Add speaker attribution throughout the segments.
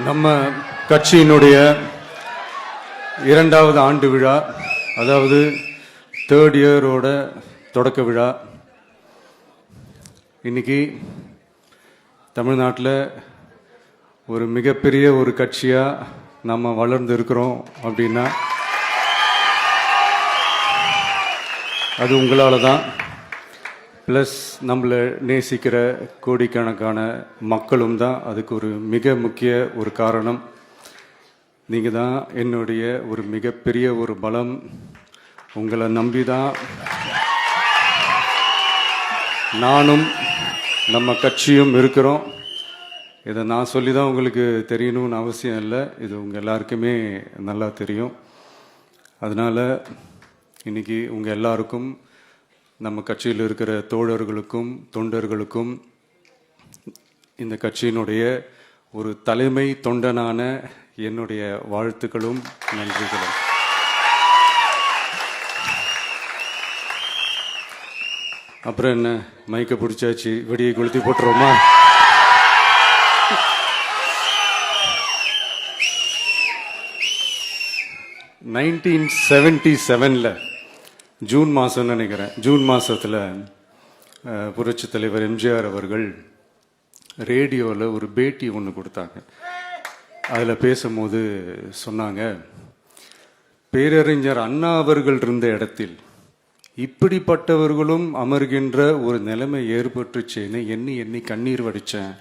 Speaker 1: நம்ம கட்சியினுடைய இரண்டாவது ஆண்டு விழா, அதாவது தேர்ட் இயரோட தொடக்க விழா இன்னைக்கு தமிழ்நாட்டில் ஒரு மிகப்பெரிய ஒரு கட்சியாக நம்ம வளர்ந்து இருக்கிறோம் அப்படின்னா அது உங்களால் தான். ப்ளஸ் நம்மளை நேசிக்கிற கோடிக்கணக்கான மக்களும் தான் அதுக்கு ஒரு மிக முக்கிய ஒரு காரணம். நீங்கள் தான் என்னுடைய ஒரு மிகப்பெரிய ஒரு பலம். உங்களை நம்பி தான் நானும் நம்ம கட்சியும் இருக்கிறோம். இதை நான் சொல்லி தான் உங்களுக்கு தெரியணும்னு அவசியம் இல்லை, இது உங்கள் எல்லாருக்குமே நல்லா தெரியும். அதனால் இன்றைக்கி உங்கள் எல்லாருக்கும், நம்ம கட்சியில் இருக்கிற தோழர்களுக்கும் தொண்டர்களுக்கும், இந்த கட்சியினுடைய ஒரு தலைமை தொண்டனான என்னுடைய வாழ்த்துக்களும் நன்றிகளும். அப்புறம் என்ன, மைக்கை பிடிச்சாச்சு, வெடியை கொளுத்தி போட்டுருவோமா? (1977) ஜூன் மாதம் நினைக்கிறேன், ஜூன் மாதத்தில் புரட்சி தலைவர் எம்ஜிஆர் அவர்கள் ரேடியோவில் ஒரு பேட்டி ஒன்று கொடுத்தாங்க. அதில் பேசும்போது சொன்னாங்க, பேரறிஞர் அண்ணா அவர்கள் இருந்த இடத்தில் இப்படிப்பட்டவர்களும் அமர்கின்ற ஒரு நிலைமை ஏற்பட்டுச்சேன்னு எண்ணி எண்ணி கண்ணீர் வடித்தேன்.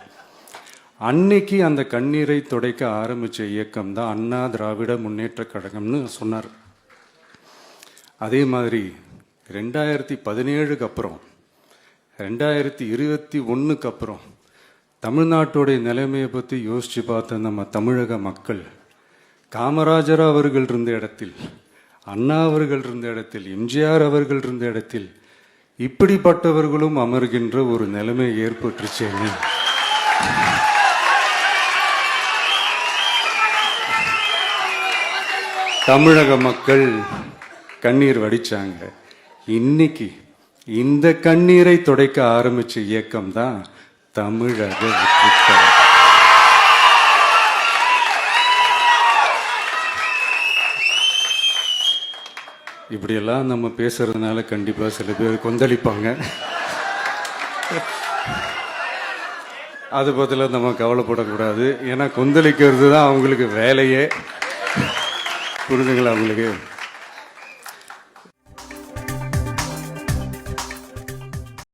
Speaker 1: அன்னைக்கு அந்த கண்ணீரை துடைக்க ஆரம்பித்த இயக்கம் தான் அண்ணா திராவிட முன்னேற்ற கழகம்னு சொன்னார். அதே மாதிரி 2017 அப்புறம் 2021 அப்புறம் தமிழ்நாட்டுடைய நிலைமையை பற்றி யோசித்து பார்த்த நம்ம தமிழக மக்கள், காமராஜர் அவர்கள் இருந்த இடத்தில், அண்ணா அவர்கள் இருந்த இடத்தில், எம்ஜிஆர் அவர்கள் இருந்த இடத்தில் இப்படிப்பட்டவர்களும் அமர்கின்ற ஒரு நிலைமை ஏற்பட்டுச்சேன்னு தமிழக மக்கள் கண்ணீர் வடிச்சாங்க. இன்னைக்கு இந்த கண்ணீரை துடைக்க ஆரம்பிச்ச இயக்கம் தான் தமிழக வெற்றிக்கழகம். இப்படியெல்லாம் நம்ம பேசுறதுனால கண்டிப்பா சில பேர் கொந்தளிப்பாங்க. அது பத்தில நம்ம கவலைப்படக்கூடாது. ஏன்னா கொந்தளிக்கிறது தான் அவங்களுக்கு வேலையே. புரிஞ்சுங்களா உங்களுக்கு?